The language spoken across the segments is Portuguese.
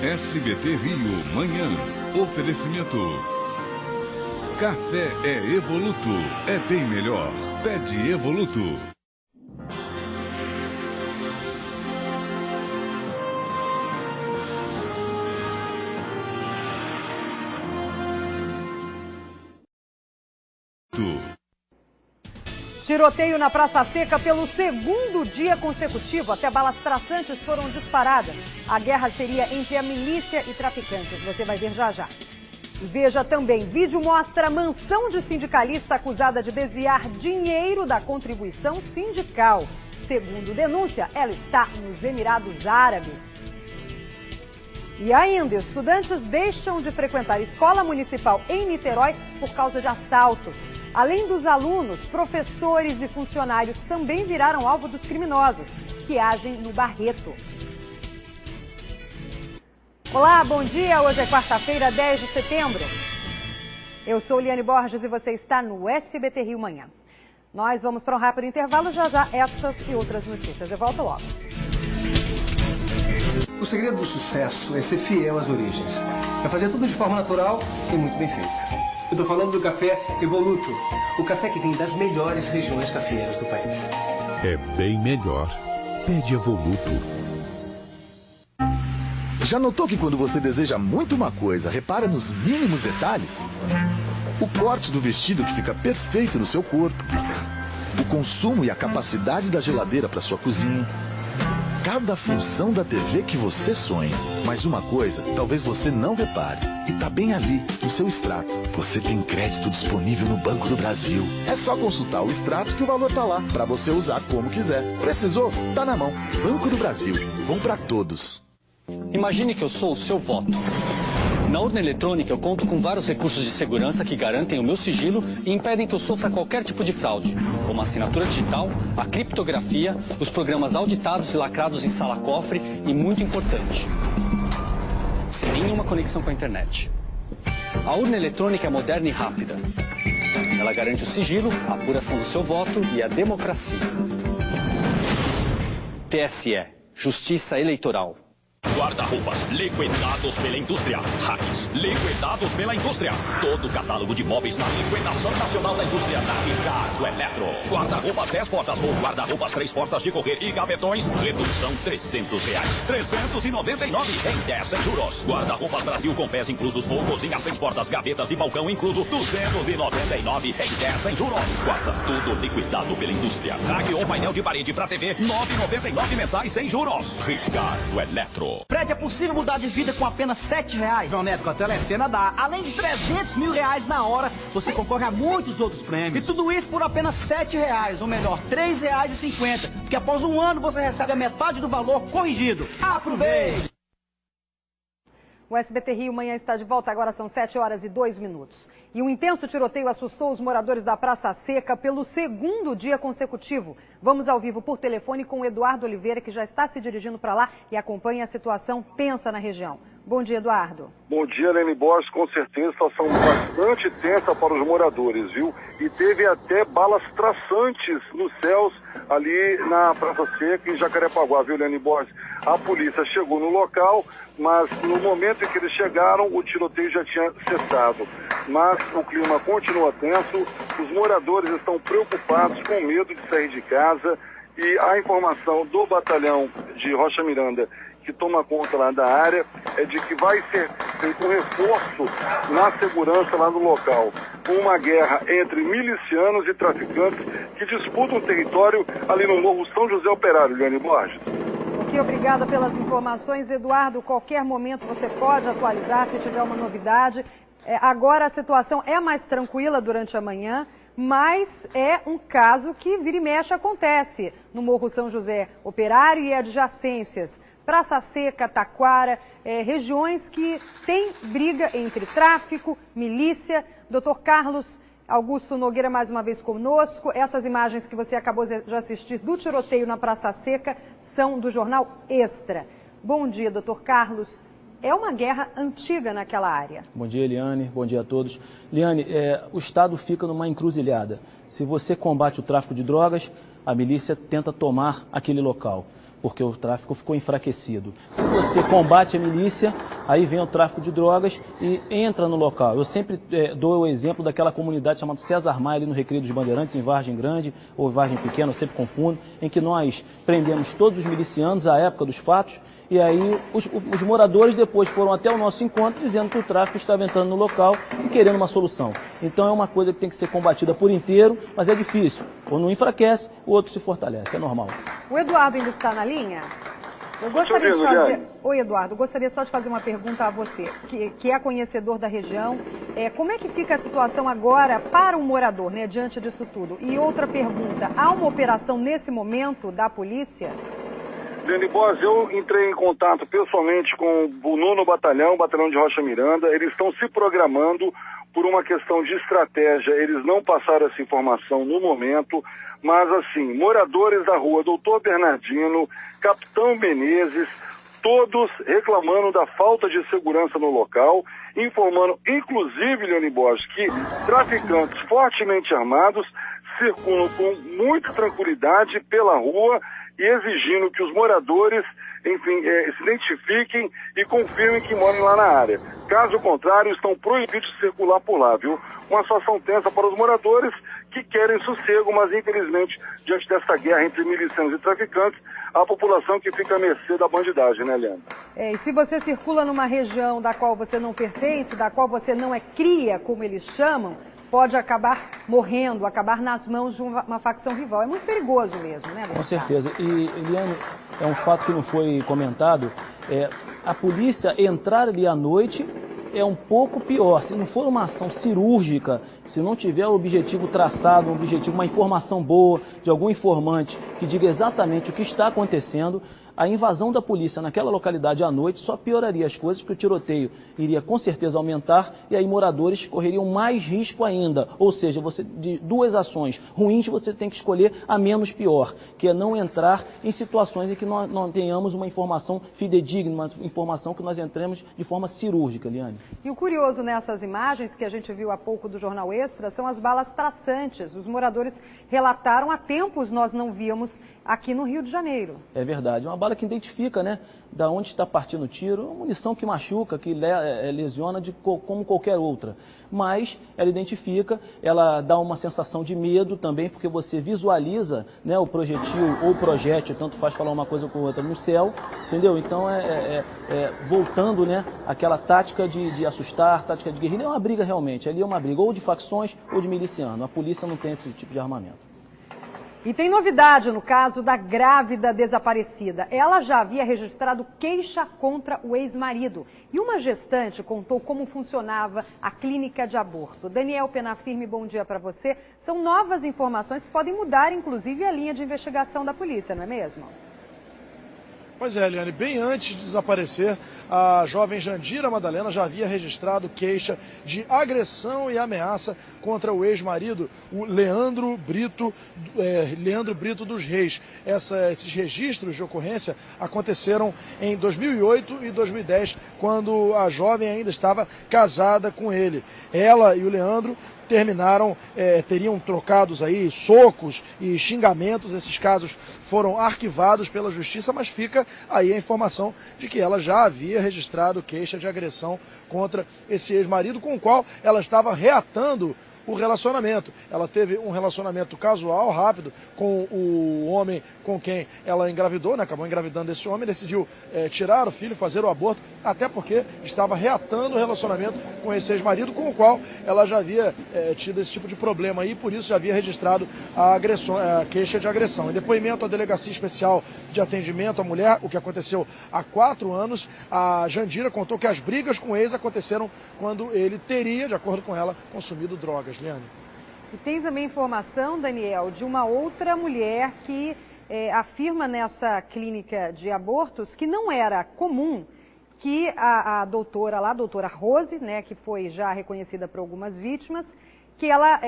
SBT Rio, manhã. Oferecimento. Café é Evoluto. É bem melhor. Pede Evoluto. Tiroteio na Praça Seca pelo segundo dia consecutivo. Até balas traçantes foram disparadas. A guerra seria entre a milícia e traficantes. Você vai ver já já. Veja também, vídeo mostra mansão de sindicalista acusada de desviar dinheiro da contribuição sindical. Segundo denúncia, ela está nos Emirados Árabes. E ainda, estudantes deixam de frequentar escola municipal em Niterói por causa de assaltos. Além dos alunos, professores e funcionários também viraram alvo dos criminosos, que agem no Barreto. Olá, bom dia. Hoje é quarta-feira, 10 de setembro. Eu sou Liane Borges e você está no SBT Rio Manhã. Nós vamos para um rápido intervalo, já essas e outras notícias. Eu volto logo. O segredo do sucesso é ser fiel às origens. É fazer tudo de forma natural e muito bem feito. Eu estou falando do café Evoluto. O café que vem das melhores regiões cafeeiras do país. É bem melhor. Pede Evoluto. Já notou que quando você deseja muito uma coisa, repara nos mínimos detalhes? O corte do vestido que fica perfeito no seu corpo. O consumo e a capacidade da geladeira para sua cozinha. Cada função da TV que você sonha. Mas uma coisa, talvez você não repare. E tá bem ali, no seu extrato. Você tem crédito disponível no Banco do Brasil. É só consultar o extrato que o valor tá lá, para você usar como quiser. Precisou? Tá na mão. Banco do Brasil. Bom para todos. Imagine que eu sou o seu voto. Na urna eletrônica, eu conto com vários recursos de segurança que garantem o meu sigilo e impedem que eu sofra qualquer tipo de fraude, como a assinatura digital, a criptografia, os programas auditados e lacrados em sala-cofre e, muito importante, sem nenhuma conexão com a internet. A urna eletrônica é moderna e rápida. Ela garante o sigilo, a apuração do seu voto e a democracia. TSE, Justiça Eleitoral. Guarda-roupas liquidados pela indústria. Hacks liquidados pela indústria. Todo o catálogo de móveis na liquidação nacional da indústria da Ricardo Eletro. Guarda-roupas 10 portas ou guarda-roupas 3 portas de correr e gavetões. Redução R$300. 399 em 10 sem juros. Guarda-roupas Brasil com pés inclusos ou cozinha 6 portas, gavetas e balcão incluso. 299 em 10 sem juros. Guarda tudo liquidado pela indústria. Trague ou painel de parede para TV. 9,99 mensais sem juros. Ricardo Eletro. Fred, é possível mudar de vida com apenas R$7? João Neto, com a Telecena dá. Além de R$300 mil na hora, você concorre a muitos outros prêmios. E tudo isso por apenas R$7, ou melhor, R$3,50. Porque após um ano você recebe a metade do valor corrigido. Aproveite! O SBT Rio Manhã está de volta, agora são 7h02. E um intenso tiroteio assustou os moradores da Praça Seca pelo segundo dia consecutivo. Vamos ao vivo por telefone com o Eduardo Oliveira, que já está se dirigindo para lá e acompanha a situação tensa na região. Bom dia, Eduardo. Bom dia, Liane Borges. Com certeza, situação bastante tensa para os moradores, viu? E teve até balas traçantes nos céus ali na Praça Seca, em Jacarepaguá, viu, Liane Borges? A polícia chegou no local, mas no momento em que eles chegaram, o tiroteio já tinha cessado. Mas o clima continua tenso, os moradores estão preocupados, com medo de sair de casa, e a informação do batalhão de Rocha Miranda, que toma conta lá da área, é de que vai ser feito um reforço na segurança lá no local. Uma guerra entre milicianos e traficantes que disputam o território ali no Morro São José Operário, Liane Borges. Ok, obrigada pelas informações, Eduardo. Qualquer momento você pode atualizar se tiver uma novidade. Agora a situação é mais tranquila durante a manhã, mas é um caso que vira e mexe acontece no Morro São José Operário e adjacências. Praça Seca, Taquara, regiões que têm briga entre tráfico, milícia. Dr. Carlos Augusto Nogueira mais uma vez conosco. Essas imagens que você acabou de assistir do tiroteio na Praça Seca são do jornal Extra. Bom dia, Dr. Carlos. É uma guerra antiga naquela área. Bom dia, Eliane. Bom dia a todos. Eliane, o Estado fica numa encruzilhada. Se você combate o tráfico de drogas, a milícia tenta tomar aquele local. porque o tráfico ficou enfraquecido. Se você combate a milícia, aí vem o tráfico de drogas e entra no local. Eu sempre dou o exemplo daquela comunidade chamada César Maia, ali no Recreio dos Bandeirantes, em Vargem Grande, ou Vargem Pequena, eu sempre confundo, em que nós prendemos todos os milicianos à época dos fatos, e aí os moradores depois foram até o nosso encontro dizendo que o tráfico estava entrando no local e querendo uma solução. Então é uma coisa que tem que ser combatida por inteiro, mas é difícil. Quando um enfraquece, o outro se fortalece, é normal. O Eduardo ainda está na linha? Eu gostaria de fazer... Oi, Eduardo, gostaria só de fazer uma pergunta a você, que é conhecedor da região. Como é que fica a situação agora para o morador, né, diante disso tudo? E outra pergunta, há uma operação nesse momento da polícia? Liane Borges, eu entrei em contato pessoalmente com o 9º Batalhão, Batalhão de Rocha Miranda. Eles estão se programando por uma questão de estratégia. Eles não passaram essa informação no momento, mas assim, moradores da rua Doutor Bernardino, Capitão Menezes, todos reclamando da falta de segurança no local, informando, inclusive, Liane Borges, que traficantes fortemente armados circulam com muita tranquilidade pela rua e exigindo que os moradores, enfim, se identifiquem e confirmem que moram lá na área. Caso contrário, estão proibidos de circular por lá, viu? Uma situação tensa para os moradores que querem sossego, mas infelizmente, diante dessa guerra entre milicianos e traficantes, a população que fica à mercê da bandidagem, né, Leandro? E se você circula numa região da qual você não pertence, da qual você não é cria, como eles chamam, pode acabar morrendo, acabar nas mãos de uma facção rival. É muito perigoso mesmo, né, Leandro? Com certeza. E, Eliane, é um fato que não foi comentado, a polícia entrar ali à noite é um pouco pior. Se não for uma ação cirúrgica, se não tiver o objetivo traçado, uma informação boa de algum informante que diga exatamente o que está acontecendo, a invasão da polícia naquela localidade à noite só pioraria as coisas, porque o tiroteio iria com certeza aumentar e aí moradores correriam mais risco ainda. Ou seja, você, de duas ações ruins, você tem que escolher a menos pior, que é não entrar em situações em que nós não tenhamos uma informação fidedigna, uma informação que nós entremos de forma cirúrgica, Liane. E o curioso nessas imagens que a gente viu há pouco do Jornal Extra são as balas traçantes. Os moradores relataram há tempos nós não víamos aqui no Rio de Janeiro. É verdade, uma bala que identifica, né, da onde está partindo o tiro, uma munição que machuca, que lesiona como qualquer outra. Mas ela identifica, ela dá uma sensação de medo também, porque você visualiza, né, o projetil ou o projétil, tanto faz falar uma coisa com outra, no céu, entendeu? Então voltando, né, aquela tática de assustar, tática de guerrilha, é uma briga realmente, ali é uma briga ou de facções ou de miliciano. A polícia não tem esse tipo de armamento. E tem novidade no caso da grávida desaparecida. Ela já havia registrado queixa contra o ex-marido. E uma gestante contou como funcionava a clínica de aborto. Daniel Penafirme, bom dia para você. São novas informações que podem mudar, inclusive, a linha de investigação da polícia, não é mesmo? Pois é, Eliane, bem antes de desaparecer, a jovem Jandira Madalena já havia registrado queixa de agressão e ameaça contra o ex-marido, o Leandro Brito dos Reis. Esses registros de ocorrência aconteceram em 2008 e 2010, quando a jovem ainda estava casada com ele. Ela e o Leandro teriam trocados aí socos e xingamentos. Esses casos foram arquivados pela justiça, mas fica aí a informação de que ela já havia registrado queixa de agressão contra esse ex-marido, com o qual ela estava reatando o relacionamento. Ela teve um relacionamento casual, rápido, com o homem com quem ela engravidou, né? Acabou engravidando esse homem, decidiu tirar o filho, fazer o aborto, até porque estava reatando o relacionamento com esse ex-marido, com o qual ela já havia tido esse tipo de problema aí, por isso já havia registrado a queixa de agressão. Em depoimento à Delegacia Especial de Atendimento à Mulher, o que aconteceu há 4 anos, a Jandira contou que as brigas com o ex aconteceram quando ele teria, de acordo com ela, consumido drogas. Liane. E tem também informação, Daniel, de uma outra mulher que afirma nessa clínica de abortos que não era comum que a doutora lá, a doutora Rose, né, que foi já reconhecida por algumas vítimas, que ela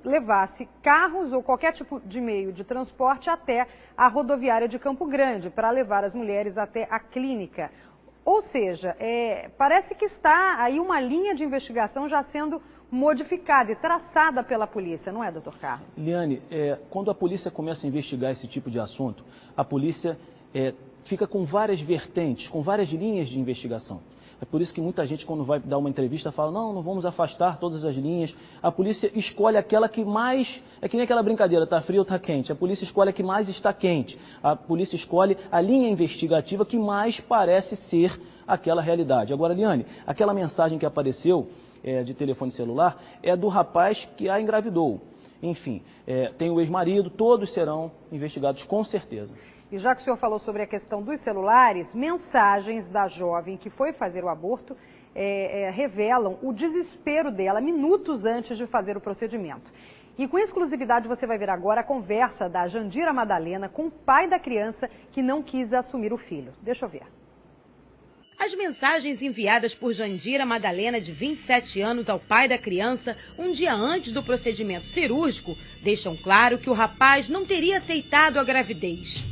levasse carros ou qualquer tipo de meio de transporte até a rodoviária de Campo Grande para levar as mulheres até a clínica. Ou seja, parece que está aí uma linha de investigação já sendo modificada e traçada pela polícia, não é, doutor Carlos? Liane, quando a polícia começa a investigar esse tipo de assunto, a polícia fica com várias vertentes, com várias linhas de investigação. É por isso que muita gente, quando vai dar uma entrevista, fala, não vamos afastar todas as linhas. A polícia escolhe aquela que mais... É que nem aquela brincadeira, está frio ou está quente. A polícia escolhe a que mais está quente. A polícia escolhe a linha investigativa que mais parece ser aquela realidade. Agora, Liane, aquela mensagem que apareceu de telefone celular é do rapaz que a engravidou. Enfim, tem o ex-marido, todos serão investigados com certeza. E já que o senhor falou sobre a questão dos celulares, mensagens da jovem que foi fazer o aborto revelam o desespero dela minutos antes de fazer o procedimento. E com exclusividade você vai ver agora a conversa da Jandira Madalena com o pai da criança que não quis assumir o filho. Deixa eu ver. As mensagens enviadas por Jandira Madalena, de 27 anos, ao pai da criança, um dia antes do procedimento cirúrgico, deixam claro que o rapaz não teria aceitado a gravidez.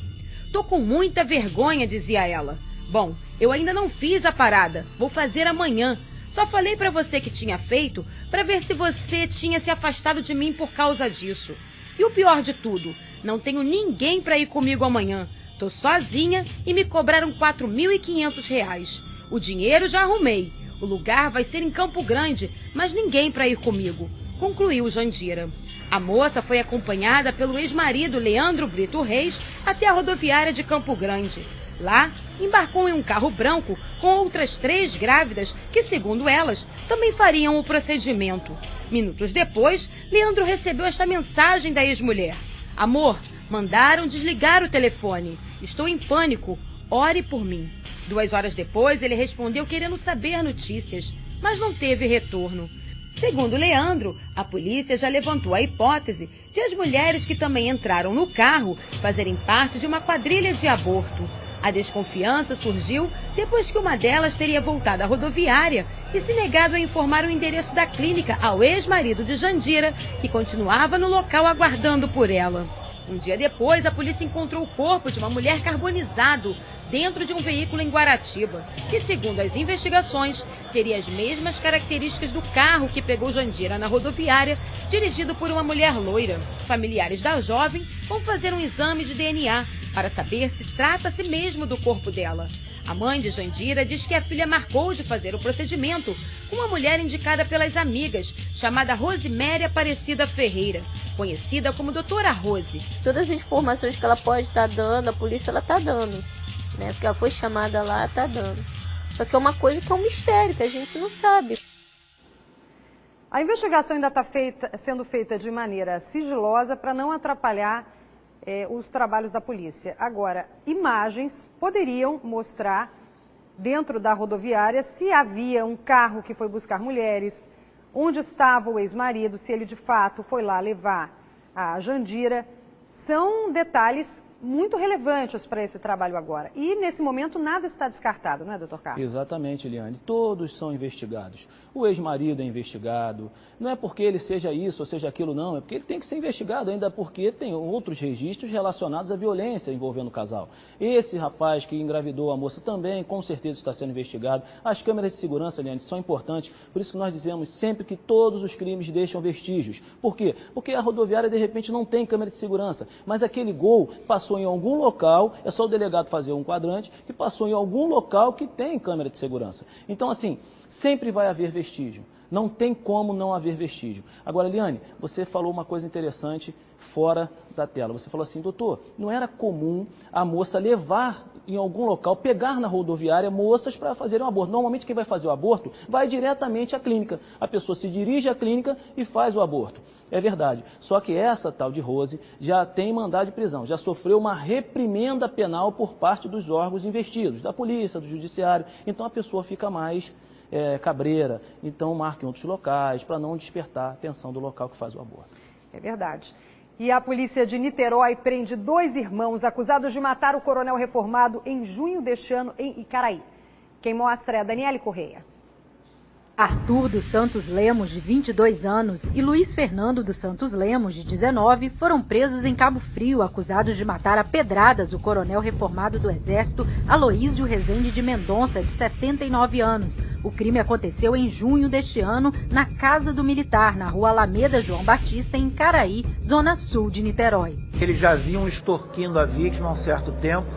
Tô com muita vergonha, dizia ela. Bom, eu ainda não fiz a parada, vou fazer amanhã. Só falei pra você que tinha feito, pra ver se você tinha se afastado de mim por causa disso. E o pior de tudo, não tenho ninguém pra ir comigo amanhã. Tô sozinha e me cobraram R$ 4.500. O dinheiro já arrumei. O lugar vai ser em Campo Grande, mas ninguém para ir comigo, concluiu Jandira. A moça foi acompanhada pelo ex-marido Leandro Brito Reis até a rodoviária de Campo Grande. Lá, embarcou em um carro branco com outras 3 grávidas que, segundo elas, também fariam o procedimento. Minutos depois, Leandro recebeu esta mensagem da ex-mulher. Amor, mandaram desligar o telefone. Estou em pânico. Ore por mim. 2 horas depois, ele respondeu querendo saber notícias, mas não teve retorno. Segundo Leandro, a polícia já levantou a hipótese de as mulheres que também entraram no carro fazerem parte de uma quadrilha de aborto. A desconfiança surgiu depois que uma delas teria voltado à rodoviária e se negado a informar o endereço da clínica ao ex-marido de Jandira, que continuava no local aguardando por ela. Um dia depois, a polícia encontrou o corpo de uma mulher carbonizado dentro de um veículo em Guaratiba, que, segundo as investigações, teria as mesmas características do carro que pegou Jandira na rodoviária, dirigido por uma mulher loira. Familiares da jovem vão fazer um exame de DNA para saber se trata-se mesmo do corpo dela. A mãe de Jandira diz que a filha marcou de fazer o procedimento com uma mulher indicada pelas amigas, chamada Rosiméria Aparecida Ferreira, conhecida como Doutora Rose. Todas as informações que ela pode estar dando, a polícia ela está dando, né? Porque ela foi chamada lá, está dando. Só que é uma coisa que é um mistério, que a gente não sabe. A investigação ainda está sendo feita de maneira sigilosa para não atrapalhar os trabalhos da polícia. Agora, imagens poderiam mostrar dentro da rodoviária se havia um carro que foi buscar mulheres, onde estava o ex-marido, se ele de fato foi lá levar a Jandira. São detalhes muito relevantes para esse trabalho agora. E, nesse momento, nada está descartado, não é, doutor Carlos? Exatamente, Eliane. Todos são investigados. O ex-marido é investigado. Não é porque ele seja isso ou seja aquilo, não. É porque ele tem que ser investigado, ainda porque tem outros registros relacionados à violência envolvendo o casal. Esse rapaz que engravidou a moça também, com certeza, está sendo investigado. As câmeras de segurança, Eliane, são importantes. Por isso que nós dizemos sempre que todos os crimes deixam vestígios. Por quê? Porque a rodoviária, de repente, não tem câmera de segurança. Mas aquele gol passou em algum local, é só o delegado fazer um quadrante, que passou em algum local que tem câmera de segurança. Então, assim, sempre vai haver vestígio. Não tem como não haver vestígio. Agora, Eliane, você falou uma coisa interessante fora da tela. Você falou assim, doutor, não era comum a moça levar em algum local, pegar na rodoviária moças para fazer um aborto. Normalmente quem vai fazer o aborto vai diretamente à clínica. A pessoa se dirige à clínica e faz o aborto. É verdade. Só que essa tal de Rose já tem mandado de prisão, já sofreu uma reprimenda penal por parte dos órgãos investidos, da polícia, do judiciário. Então a pessoa fica mais cabreira, então marca em outros locais para não despertar a atenção do local que faz o aborto. É verdade. E a polícia de Niterói prende 2 irmãos acusados de matar o coronel reformado em junho deste ano em Icaraí. Quem mostra é a Daniele Correia. Arthur dos Santos Lemos, de 22 anos, e Luiz Fernando dos Santos Lemos, de 19, foram presos em Cabo Frio, acusados de matar a pedradas o coronel reformado do Exército, Aloísio Rezende de Mendonça, de 79 anos. O crime aconteceu em junho deste ano, na casa do militar, na rua Alameda João Batista, em Icaraí, zona sul de Niterói. Eles já vinham extorquindo a vítima há um certo tempo,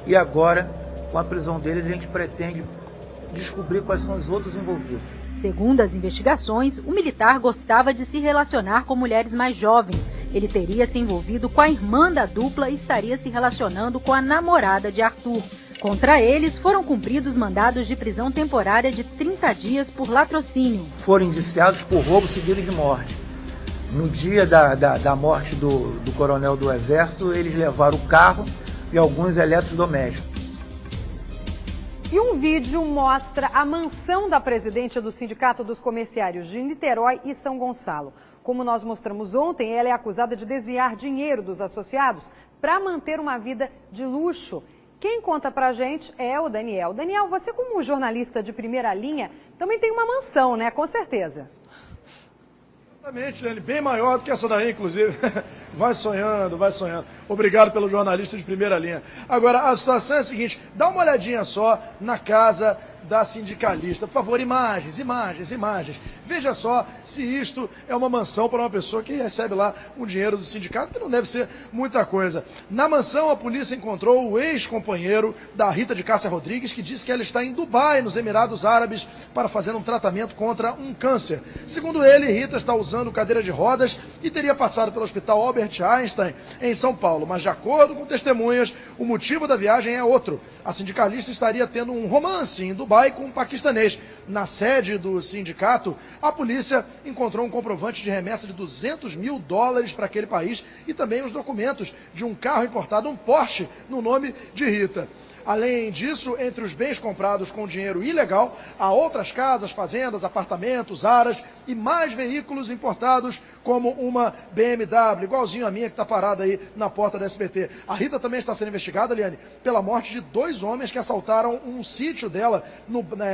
E agora, com a prisão deles, a gente pretende descobrir quais são os outros envolvidos. Segundo as investigações, o militar gostava de se relacionar com mulheres mais jovens. Ele teria se envolvido com a irmã da dupla e estaria se relacionando com a namorada de Arthur. Contra eles, foram cumpridos mandados de prisão temporária de 30 dias por latrocínio. Foram indiciados por roubo seguido de morte. No dia da morte do coronel do Exército, eles levaram o carro e alguns eletrodomésticos. E um vídeo mostra a mansão da presidente do Sindicato dos Comerciários de Niterói e São Gonçalo. Como nós mostramos ontem, ela é acusada de desviar dinheiro dos associados para manter uma vida de luxo. Quem conta pra gente é o Daniel. Daniel, você como jornalista de primeira linha, também tem uma mansão, né? Com certeza. Exatamente, Lene, bem maior do que essa daí, inclusive. Vai sonhando, vai sonhando. Obrigado pelo jornalista de primeira linha. Agora, a situação é a seguinte, dá uma olhadinha só na casa da sindicalista. Por favor, imagens, imagens, imagens. Veja só se isto é uma mansão para uma pessoa que recebe lá um dinheiro do sindicato, que não deve ser muita coisa. Na mansão, a polícia encontrou o ex-companheiro da Rita de Cássia Rodrigues, que disse que ela está em Dubai, nos Emirados Árabes, para fazer um tratamento contra um câncer. Segundo ele, Rita está usando cadeira de rodas e teria passado pelo Hospital Albert Einstein, em São Paulo. Mas, de acordo com testemunhas, o motivo da viagem é outro. A sindicalista estaria tendo um romance em Dubai com um paquistanês. Na sede do sindicato, a polícia encontrou um comprovante de remessa de $200 mil para aquele país e também os documentos de um carro importado, um Porsche, no nome de Rita. Além disso, entre os bens comprados com dinheiro ilegal, há outras casas, fazendas, apartamentos, aras e mais veículos importados, como uma BMW, igualzinho a minha que está parada aí na porta da SBT. A Rita também está sendo investigada, Liane, pela morte de 2 homens que assaltaram um sítio dela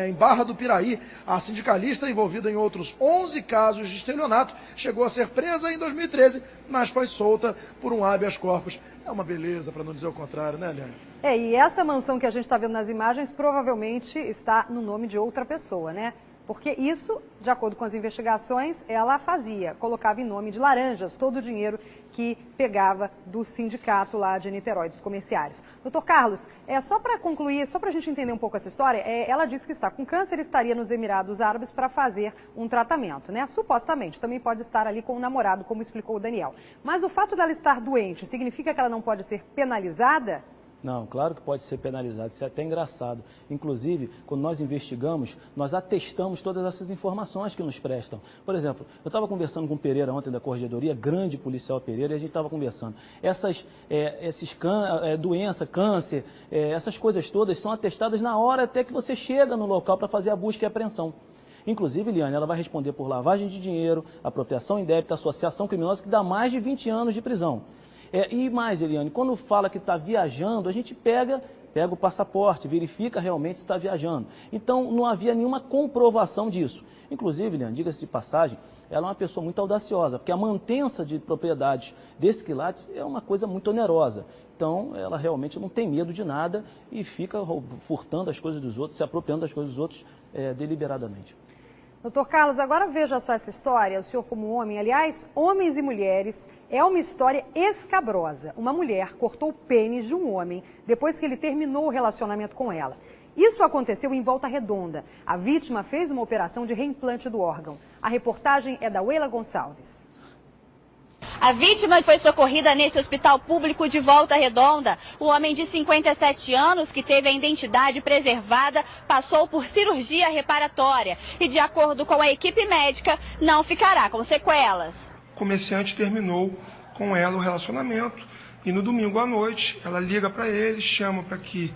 em Barra do Piraí. A sindicalista, envolvida em outros 11 casos de estelionato, chegou a ser presa em 2013, mas foi solta por um habeas corpus. É uma beleza, para não dizer o contrário, né, Liane? E essa mansão que a gente está vendo nas imagens provavelmente está no nome de outra pessoa, né? Porque isso, de acordo com as investigações, ela fazia, colocava em nome de Laranjas todo o dinheiro que pegava do sindicato lá de Niterói, dos comerciários. Doutor Carlos, só para concluir, só para a gente entender um pouco essa história, ela disse que está com câncer e estaria nos Emirados Árabes para fazer um tratamento, né? Supostamente, também pode estar ali com o namorado, como explicou o Daniel. Mas o fato dela estar doente significa que ela não pode ser penalizada? Não, claro que pode ser penalizado, isso é até engraçado. Inclusive, quando nós investigamos, nós atestamos todas essas informações que nos prestam. Por exemplo, eu estava conversando com o Pereira ontem da Corregedoria, grande policial Pereira, e a gente estava conversando. Doença, câncer, essas coisas todas são atestadas na hora até que você chega no local para fazer a busca e apreensão. Inclusive, Liane, ela vai responder por lavagem de dinheiro, apropriação indébita, associação criminosa, que dá mais de 20 anos de prisão. E mais, Eliane, quando fala que está viajando, a gente pega o passaporte, verifica realmente se está viajando. Então, não havia nenhuma comprovação disso. Inclusive, Eliane, diga-se de passagem, ela é uma pessoa muito audaciosa, porque a mantença de propriedades desse quilate é uma coisa muito onerosa. Então, ela realmente não tem medo de nada e fica furtando as coisas dos outros, se apropriando das coisas dos outros deliberadamente. Doutor Carlos, agora veja só essa história, o senhor como homem, aliás, homens e mulheres, é uma história escabrosa. Uma mulher cortou o pênis de um homem depois que ele terminou o relacionamento com ela. Isso aconteceu em Volta Redonda. A vítima fez uma operação de reimplante do órgão. A reportagem é da Weila Gonçalves. A vítima foi socorrida nesse hospital público de Volta Redonda. O homem de 57 anos, que teve a identidade preservada, passou por cirurgia reparatória e, de acordo com a equipe médica, não ficará com sequelas. O comerciante terminou com ela o relacionamento e no domingo à noite ela liga para ele, chama para que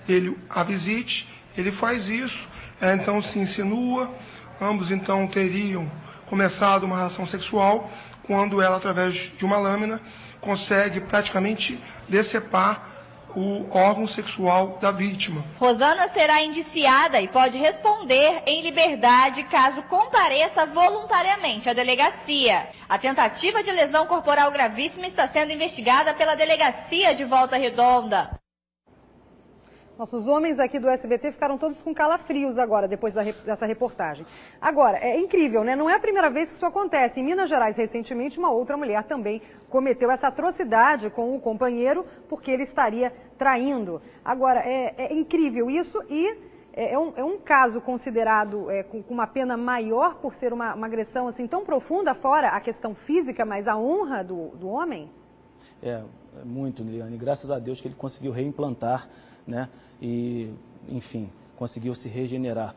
ele a visite, ele faz isso, ela então se insinua, ambos então teriam começado uma relação sexual, quando ela, através de uma lâmina, consegue praticamente decepar o órgão sexual da vítima. Rosana será indiciada e pode responder em liberdade caso compareça voluntariamente à delegacia. A tentativa de lesão corporal gravíssima está sendo investigada pela delegacia de Volta Redonda. Nossos homens aqui do SBT ficaram todos com calafrios agora, depois dessa reportagem. Agora, é incrível, né? Não é a primeira vez que isso acontece. Em Minas Gerais, recentemente, uma outra mulher também cometeu essa atrocidade com o companheiro porque ele estaria traindo. Agora, é incrível isso e é um caso considerado com uma pena maior por ser uma agressão assim tão profunda, fora a questão física, mas a honra do homem? Muito, Liliane. Graças a Deus que ele conseguiu reimplantar, né? E, enfim, conseguiu se regenerar.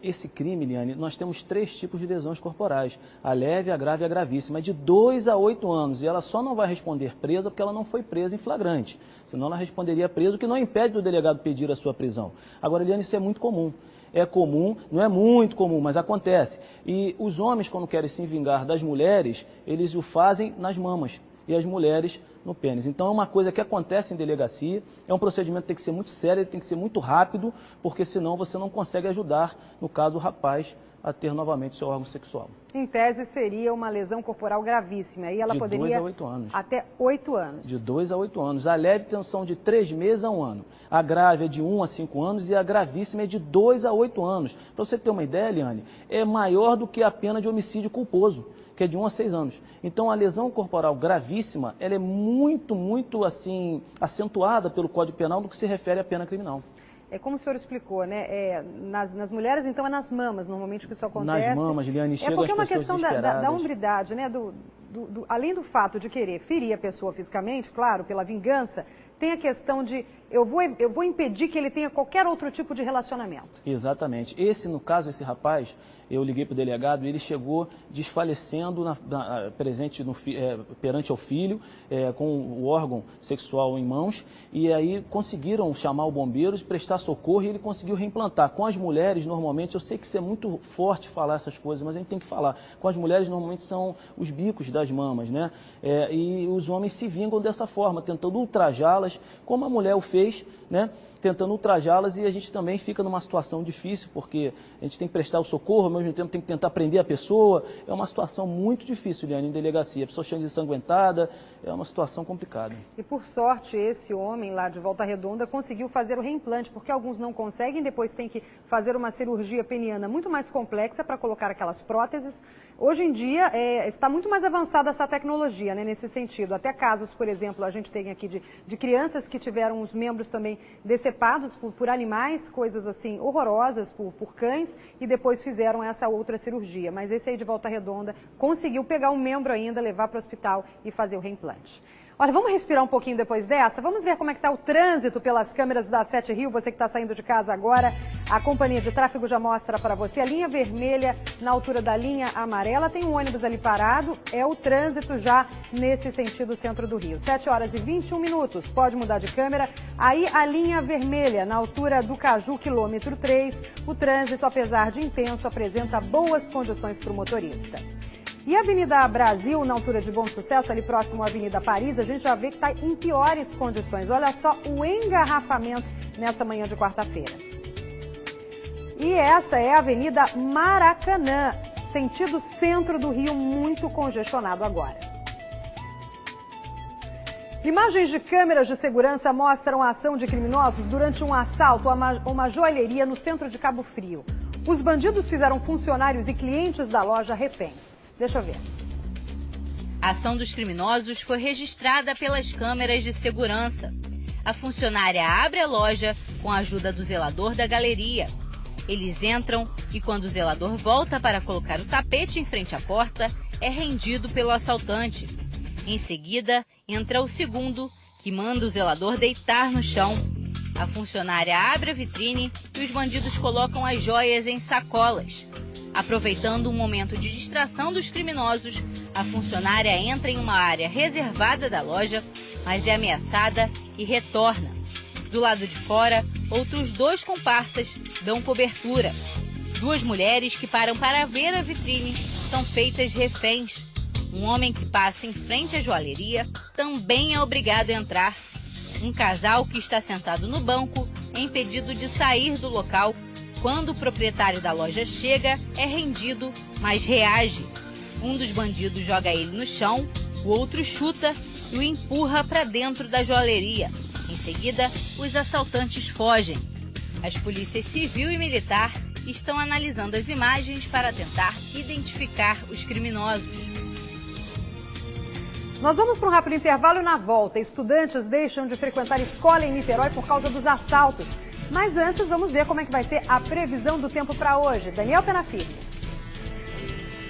Esse crime, Liliane, nós temos 3 tipos de lesões corporais. A leve, a grave e a gravíssima. É de 2 a 8 anos. E ela só não vai responder presa porque ela não foi presa em flagrante. Senão ela responderia presa, o que não impede do delegado pedir a sua prisão. Agora, Liliane, isso é muito comum. É comum, não é muito comum, mas acontece. E os homens, quando querem se vingar das mulheres, eles o fazem nas mamas. E as mulheres no pênis. Então é uma coisa que acontece em delegacia, é um procedimento que tem que ser muito sério, ele tem que ser muito rápido, porque senão você não consegue ajudar, no caso, o rapaz a ter novamente seu órgão sexual. Em tese seria uma lesão corporal gravíssima, e ela poderia... De 2 a 8 anos. Até 8 anos. De 2 a 8 anos. A leve tensão de 3 meses a 1 ano. A grave é de 1 a 5 anos e a gravíssima é de 2 a 8 anos. Para você ter uma ideia, Eliane, é maior do que a pena de homicídio culposo, que é de 1 a 6 anos. Então, a lesão corporal gravíssima, ela é muito, assim, acentuada pelo Código Penal no que se refere à pena criminal. É como o senhor explicou, né? Nas mulheres, então, é nas mamas, normalmente, que isso acontece. Nas mamas, Liliane, chega porque as é uma pessoas questão da hombridade, né? Além do fato de querer ferir a pessoa fisicamente, claro, pela vingança, tem a questão de eu vou impedir que ele tenha qualquer outro tipo de relacionamento. Exatamente. No caso, esse rapaz, eu liguei para o delegado e ele chegou desfalecendo perante ao filho, com o órgão sexual em mãos, e aí conseguiram chamar o bombeiro, prestar socorro e ele conseguiu reimplantar. Com as mulheres, normalmente, eu sei que isso é muito forte falar essas coisas, mas a gente tem que falar. Com as mulheres, normalmente, são os bicos das mamas, né? E os homens se vingam dessa forma, tentando ultrajá-las, como a mulher o fez, né? Tentando ultrajá-las, e a gente também fica numa situação difícil, porque a gente tem que prestar o socorro, ao mesmo tempo tem que tentar prender a pessoa. É uma situação muito difícil, Liane, em delegacia. A pessoa chega ensanguentada, é uma situação complicada. E por sorte, esse homem lá de Volta Redonda conseguiu fazer o reimplante, porque alguns não conseguem, depois tem que fazer uma cirurgia peniana muito mais complexa para colocar aquelas próteses. Hoje em dia está muito mais avançada essa tecnologia, né, nesse sentido. Até casos, por exemplo, a gente tem aqui de crianças que tiveram os membros também decepados por animais, coisas assim horrorosas, por cães, e depois fizeram essa outra cirurgia. Mas esse aí de Volta Redonda conseguiu pegar um membro ainda, levar para o hospital e fazer o reimplante. Olha, vamos respirar um pouquinho depois dessa? Vamos ver como é que está o trânsito pelas câmeras da 7 Rio. Você que está saindo de casa agora, a companhia de tráfego já mostra para você a linha vermelha na altura da linha amarela. Tem um ônibus ali parado, é o trânsito já nesse sentido centro do Rio. 7 horas e 21 minutos, pode mudar de câmera. Aí a linha vermelha na altura do Caju, quilômetro 3. O trânsito, apesar de intenso, apresenta boas condições para o motorista. E a Avenida Brasil, na altura de Bom Sucesso, ali próximo à Avenida Paris, a gente já vê que está em piores condições. Olha só o engarrafamento nessa manhã de quarta-feira. E essa é a Avenida Maracanã, sentido centro do Rio, muito congestionado agora. Imagens de câmeras de segurança mostram a ação de criminosos durante um assalto a uma joalheria no centro de Cabo Frio. Os bandidos fizeram funcionários e clientes da loja reféns. Deixa eu ver. A ação dos criminosos foi registrada pelas câmeras de segurança. A funcionária abre a loja com a ajuda do zelador da galeria. Eles entram e, quando o zelador volta para colocar o tapete em frente à porta, é rendido pelo assaltante. Em seguida, entra o segundo, que manda o zelador deitar no chão. A funcionária abre a vitrine e os bandidos colocam as joias em sacolas. Aproveitando um momento de distração dos criminosos, a funcionária entra em uma área reservada da loja, mas é ameaçada e retorna. Do lado de fora, outros 2 comparsas dão cobertura. 2 mulheres que param para ver a vitrine são feitas reféns. Um homem que passa em frente à joalheria também é obrigado a entrar. Um casal que está sentado no banco é impedido de sair do local. Quando o proprietário da loja chega, é rendido, mas reage. Um dos bandidos joga ele no chão, o outro chuta e o empurra para dentro da joalheria. Em seguida, os assaltantes fogem. As polícias civil e militar estão analisando as imagens para tentar identificar os criminosos. Nós vamos para um rápido intervalo e na volta, estudantes deixam de frequentar escola em Niterói por causa dos assaltos. Mas antes, vamos ver como é que vai ser a previsão do tempo para hoje. Daniel Penafirme.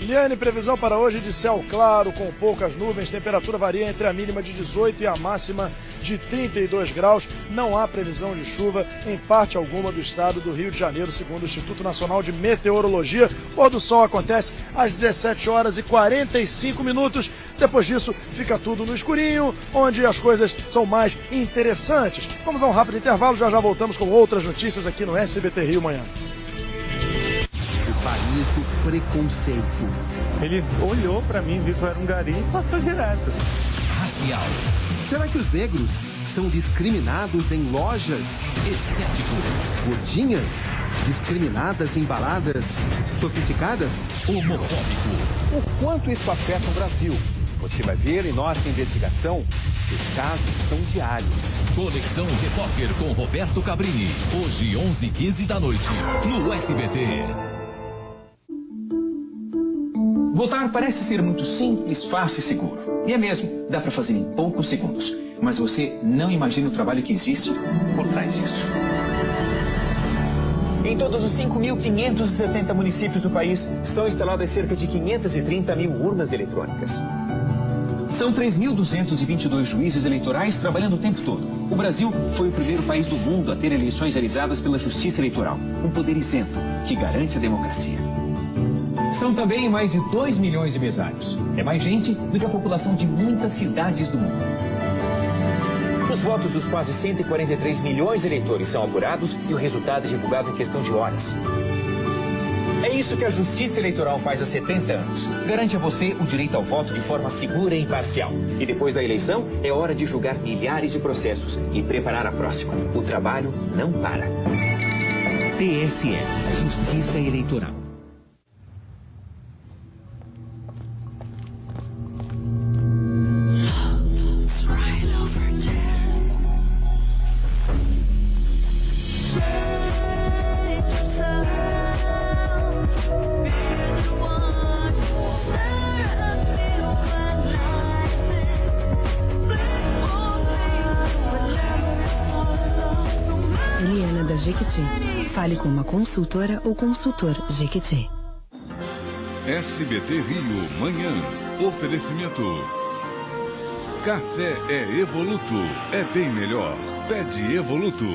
Liane, previsão para hoje de céu claro, com poucas nuvens, temperatura varia entre a mínima de 18 e a máxima de 32 graus. Não há previsão de chuva em parte alguma do estado do Rio de Janeiro, segundo o Instituto Nacional de Meteorologia. O pôr do sol acontece às 17 horas e 45 minutos. Depois disso, fica tudo no escurinho, onde as coisas são mais interessantes. Vamos a um rápido intervalo, já voltamos com outras notícias aqui no SBT Rio Manhã. País do preconceito. Ele olhou pra mim, viu que eu era um gari e passou direto. Racial. Será que os negros são discriminados em lojas? Estético. Gordinhas? Discriminadas em baladas sofisticadas? Homofóbico. O quanto isso afeta o Brasil? Você vai ver em nossa investigação que os casos são diários. Conexão Repórter com Roberto Cabrini. Hoje, 11h15 da noite, no SBT. Votar parece ser muito simples, fácil e seguro. E é mesmo, dá para fazer em poucos segundos. Mas você não imagina o trabalho que existe por trás disso. Em todos os 5.570 municípios do país, são instaladas cerca de 530 mil urnas eletrônicas. São 3.222 juízes eleitorais trabalhando o tempo todo. O Brasil foi o primeiro país do mundo a ter eleições realizadas pela Justiça Eleitoral, um poder isento que garante a democracia. São também mais de 2 milhões de mesários. É mais gente do que a população de muitas cidades do mundo. Os votos dos quase 143 milhões de eleitores são apurados e o resultado é divulgado em questão de horas. É isso que a Justiça Eleitoral faz há 70 anos. Garante a você o direito ao voto de forma segura e imparcial. E depois da eleição, é hora de julgar milhares de processos e preparar a próxima. O trabalho não para. TSE, Justiça Eleitoral. Eliana da Jequiti. Fale com uma consultora ou consultor Jequiti. SBT Rio Manhã. Oferecimento. Café é Evoluto. É bem melhor. Pede Evoluto.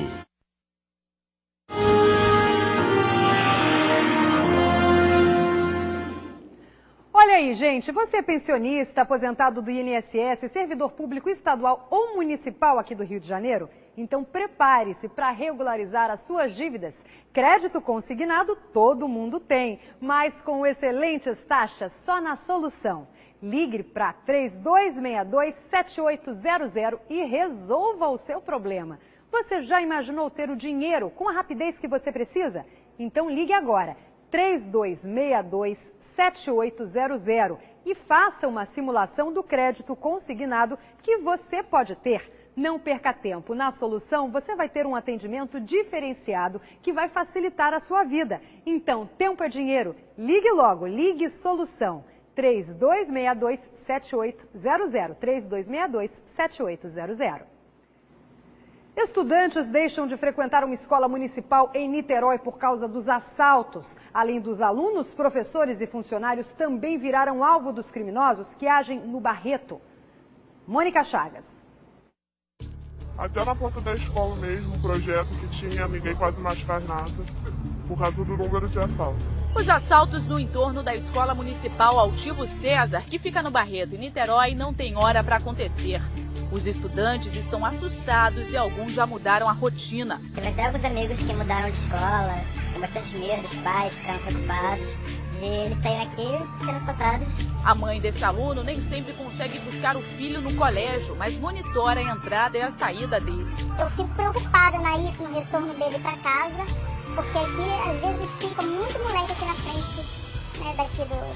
Olha aí, gente, você é pensionista, aposentado do INSS, servidor público estadual ou municipal aqui do Rio de Janeiro? Então prepare-se para regularizar as suas dívidas. Crédito consignado todo mundo tem, mas com excelentes taxas só na Solução. Ligue para 3262-7800 e resolva o seu problema. Você já imaginou ter o dinheiro com a rapidez que você precisa? Então ligue agora. 3262-7800 e faça uma simulação do crédito consignado que você pode ter. Não perca tempo. Na Solução, você vai ter um atendimento diferenciado que vai facilitar a sua vida. Então, tempo é dinheiro. Ligue logo. Ligue Solução. 3262-7800. 3262-7800. Estudantes deixam de frequentar uma escola municipal em Niterói por causa dos assaltos. Além dos alunos, professores e funcionários também viraram alvo dos criminosos que agem no Barreto. Mônica Chagas. Até na porta da escola mesmo, um projeto que tinha, ninguém quase mais faz nada, por causa do número de assaltos. Os assaltos no entorno da Escola Municipal Altivo César, que fica no Barreto, em Niterói, não tem hora para acontecer. Os estudantes estão assustados e alguns já mudaram a rotina. Teve até alguns amigos que mudaram de escola, com bastante medo, os pais ficaram preocupados de eles saírem aqui e serem assaltados. A mãe desse aluno nem sempre consegue buscar o filho no colégio, mas monitora a entrada e a saída dele. Eu fico preocupada no retorno dele para casa, porque aqui às vezes fica muito moleque aqui na frente, né,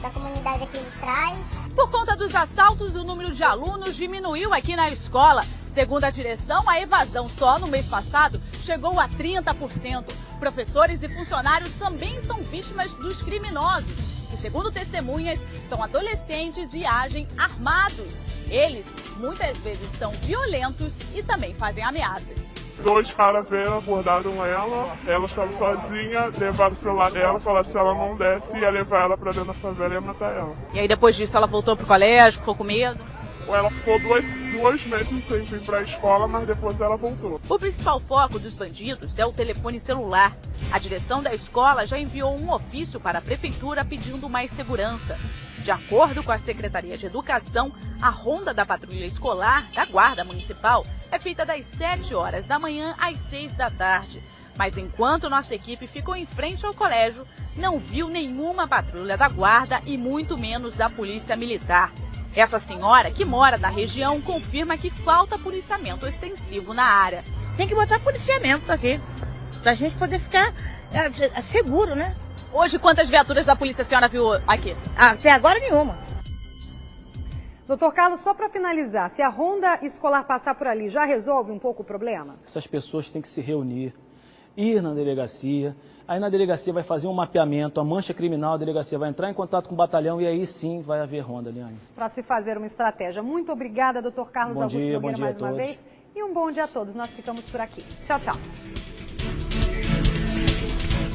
da comunidade aqui de trás. Por conta dos assaltos, o número de alunos diminuiu aqui na escola. Segundo a direção, a evasão só no mês passado chegou a 30%. Professores e funcionários também são vítimas dos criminosos, que, segundo testemunhas, são adolescentes e agem armados. Eles, muitas vezes, são violentos e também fazem ameaças. 2 caras veio, abordaram ela estava sozinha, levaram o celular dela, falaram que se ela não desse, ia levar ela pra dentro da favela e ia matar ela. E aí depois disso ela voltou pro colégio, ficou com medo? Ela ficou dois meses sem vir pra escola, mas depois ela voltou. O principal foco dos bandidos é o telefone celular. A direção da escola já enviou um ofício para a prefeitura pedindo mais segurança. De acordo com a Secretaria de Educação, a ronda da patrulha escolar da Guarda Municipal é feita das 7 horas da manhã às 6 da tarde. Mas enquanto nossa equipe ficou em frente ao colégio, não viu nenhuma patrulha da Guarda e muito menos da Polícia Militar. Essa senhora, que mora na região, confirma que falta policiamento extensivo na área. Tem que botar policiamento aqui, pra gente poder ficar seguro, né? Hoje, quantas viaturas da polícia a senhora viu aqui? Até agora, nenhuma. Doutor Carlos, só para finalizar, se a ronda escolar passar por ali, já resolve um pouco o problema? Essas pessoas têm que se reunir, ir na delegacia, aí na delegacia vai fazer um mapeamento, a mancha criminal, a delegacia vai entrar em contato com o batalhão e aí sim vai haver ronda, Liane. Para se fazer uma estratégia. Muito obrigada, doutor Carlos Augusto Nogueira, mais uma vez. E um bom dia a todos. Nós ficamos por aqui. Tchau, tchau.